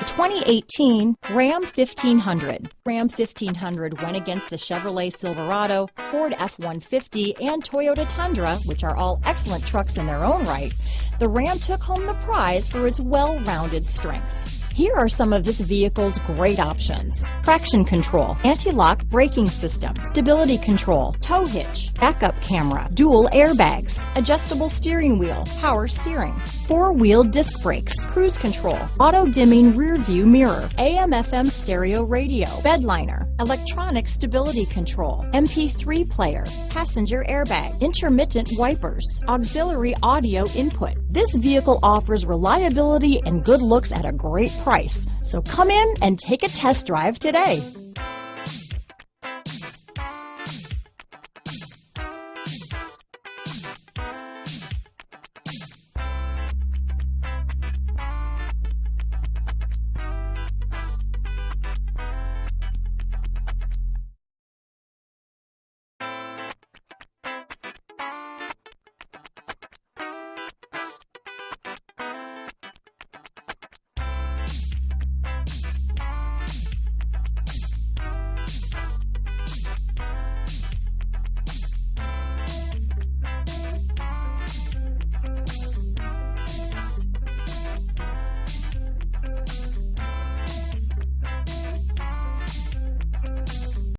2018 Ram 1500. Ram 1500 went against the Chevrolet Silverado, Ford F-150, and Toyota Tundra, which are all excellent trucks in their own right. The Ram took home the prize for its well-rounded strengths. Here are some of this vehicle's great options: traction control, anti-lock braking system, stability control, tow hitch, backup camera, dual airbags, adjustable steering wheel, power steering, four-wheel disc brakes, cruise control, auto-dimming rear view mirror, AM/FM stereo radio, bed liner, electronic stability control, MP3 player, passenger airbag, intermittent wipers, auxiliary audio input. This vehicle offers reliability and good looks at a great price. So come in and take a test drive today.